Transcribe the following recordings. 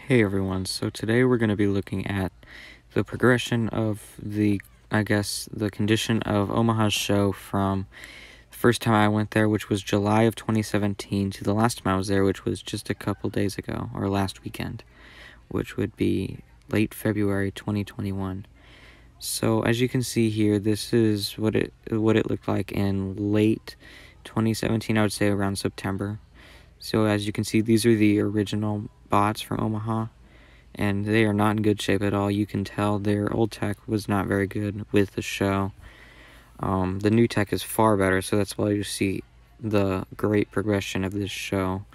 Hey everyone, so today we're going to be looking at the progression of the condition of Omaha's show from the first time I went there, which was July of 2017, to the last time I was there, which was just a couple days ago, or last weekend, which would be late February 2021. So as you can see here, this is what it looked like in late 2017, I would say around September. So as you can see, these are the original bots from Omaha, and they are not in good shape at all. You can tell their old tech was not very good with the show. The new tech is far better, so that's why you see the great progression of this show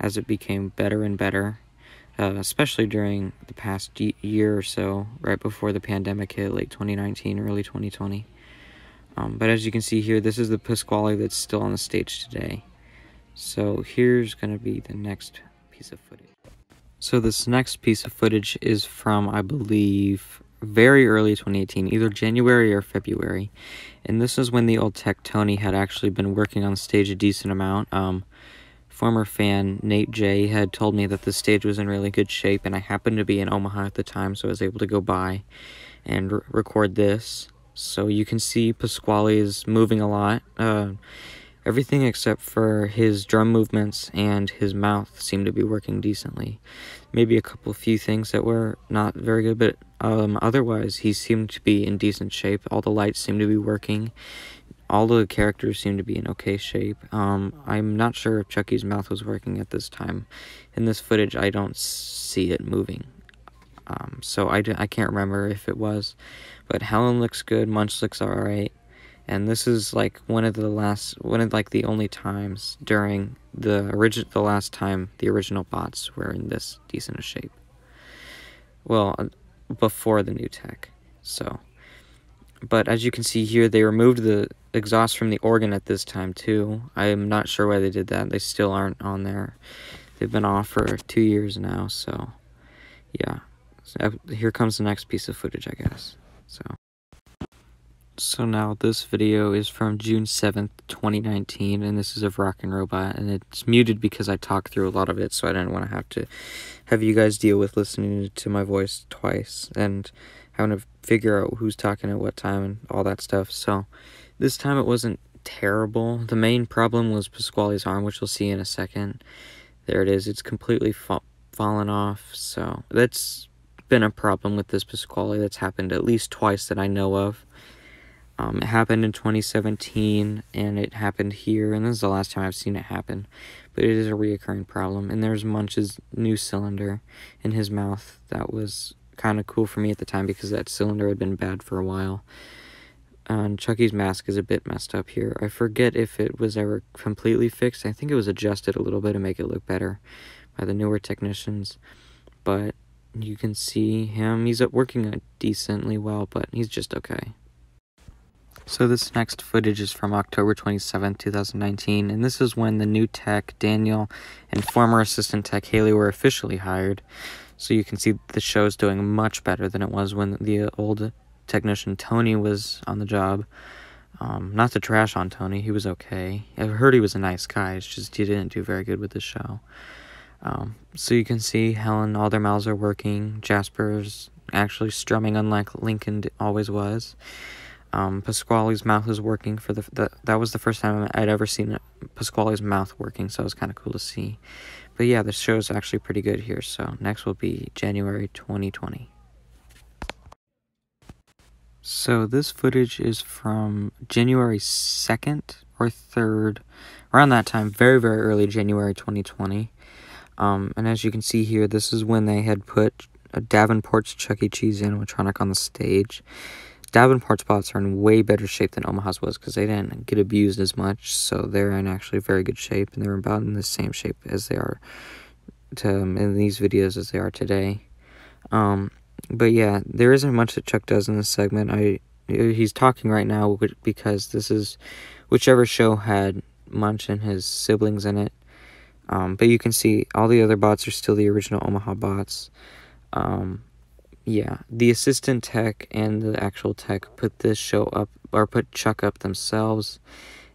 as it became better and better, especially during the past year or so, right before the pandemic hit, late 2019, early 2020. But as you can see here, this is the Pasquale that's still on the stage today. So here's going to be the next piece of footage. So this next piece of footage is from, I believe, very early 2018, either January or February. And this is when the old tech Tony had actually been working on the stage a decent amount. Former fan Nate J had told me that the stage was in really good shape, and I happened to be in Omaha at the time, so I was able to go by and record this. So you can see Pasquale is moving a lot. Everything except for his drum movements and his mouth seemed to be working decently. Maybe a few things that were not very good, but otherwise he seemed to be in decent shape. All the lights seemed to be working. All the characters seemed to be in okay shape. I'm not sure if Chucky's mouth was working at this time. In this footage, I don't see it moving. So I can't remember if it was. But Helen looks good, Munch looks alright. And this is like one of the only times during the last time the original bots were in this decent of shape. Well, before the new tech. So, but as you can see here, they removed the exhaust from the organ at this time too. I am not sure why they did that. They still aren't on there. They've been off for 2 years now. So, yeah. So, here comes the next piece of footage, I guess. So now this video is from June 7th, 2019, and this is of Rockin' Robot, and it's muted because I talked through a lot of it, so I didn't want to have you guys deal with listening to my voice twice and having to figure out who's talking at what time and all that stuff. So this time it wasn't terrible. The main problem was Pasquale's arm, which we'll see in a second. There it is. It's completely fallen off, so that's been a problem with this Pasquale. That's happened at least twice that I know of. It happened in 2017, and it happened here, and this is the last time I've seen it happen. But it is a reoccurring problem, and there's Munch's new cylinder in his mouth. That was kind of cool for me at the time because that cylinder had been bad for a while. And Chucky's mask is a bit messed up here. I forget if it was ever completely fixed. I think it was adjusted a little bit to make it look better by the newer technicians. But you can see him. He's working decently well, but he's just okay. So this next footage is from October 27th, 2019, and this is when the new tech, Daniel, and former assistant tech, Haley, were officially hired. So you can see the show's doing much better than it was when the old technician, Tony, was on the job. Not to trash on Tony, he was okay. I heard he was a nice guy, it's just he didn't do very good with the show. So you can see Helen, all their mouths are working. Jasper's actually strumming unlike Lincoln always was. Pasquale's mouth is working for that was the first time I'd ever seen Pasquale's mouth working, so it was kind of cool to see. But yeah, the show is actually pretty good here. So next will be January 2020. So this footage is from January 2nd or 3rd, around that time, very, very early January 2020. And as you can see here, this is when they had put Davenport's Chuck E. Cheese animatronic on the stage. Davenport's bots are in way better shape than Omaha's was because they didn't get abused as much, so they're in actually very good shape, and they're about in the same shape as they are in these videos as they are today. But yeah, there isn't much that Chuck does in this segment. He's talking right now because this is whichever show had Munch and his siblings in it. But you can see all the other bots are still the original Omaha bots. Yeah, the assistant tech and the actual tech put this show up, or put Chuck up themselves,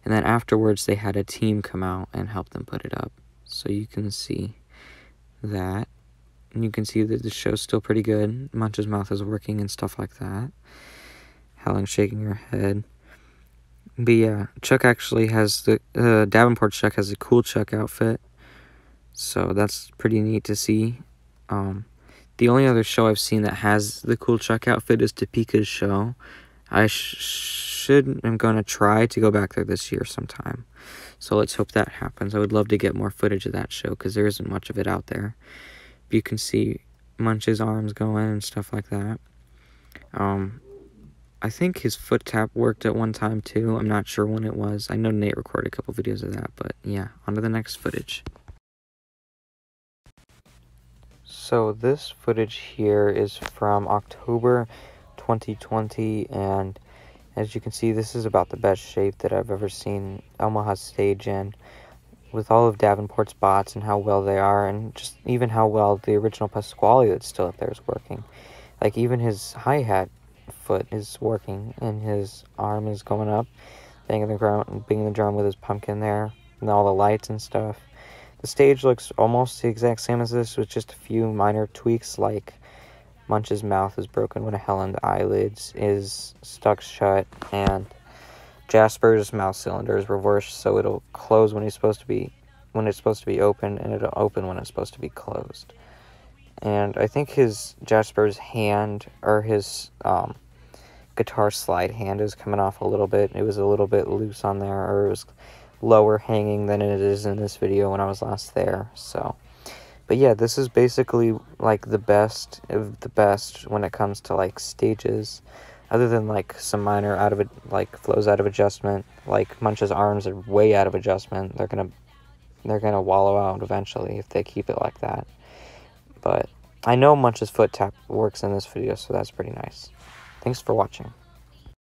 and then afterwards they had a team come out and help them put it up. So you can see that. And you can see that the show's still pretty good. Munch's mouth is working and stuff like that. Helen's shaking her head. But yeah, Chuck actually has the, Davenport Chuck has a cool Chuck outfit. So that's pretty neat to see. The only other show I've seen that has the cool Chuck outfit is Topeka's show. I'm going to try to go back there this year sometime. So let's hope that happens. I would love to get more footage of that show because there isn't much of it out there. You can see Munch's arms going and stuff like that. I think his foot tap worked at one time too. I'm not sure when it was. I know Nate recorded a couple videos of that, but yeah, on to the next footage. So this footage here is from October 2020, and as you can see, this is about the best shape that I've ever seen Omaha stage in, with all of Davenport's bots and how well they are, and just even how well the original Pasquale that's still up there is working. Like, even his hi-hat foot is working, and his arm is going up, banging the drum with his pumpkin there, and all the lights and stuff. The stage looks almost the exact same as this, with just a few minor tweaks, like Munch's mouth is broken when Helen's eyelids is stuck shut, and Jasper's mouth cylinder is reversed, so it'll close when it's supposed to be open, and it'll open when it's supposed to be closed. And I think Jasper's hand, or his guitar slide hand, is coming off a little bit. It was a little bit loose on there, or it was lower hanging than it is in this video when I was last there. So, but yeah, this is basically like the best of the best when it comes to like stages, other than like some minor flows out of adjustment. Like Munch's arms are way out of adjustment. They're gonna wallow out eventually if they keep it like that. But I know Munch's foot tap works in this video, so that's pretty nice. Thanks for watching.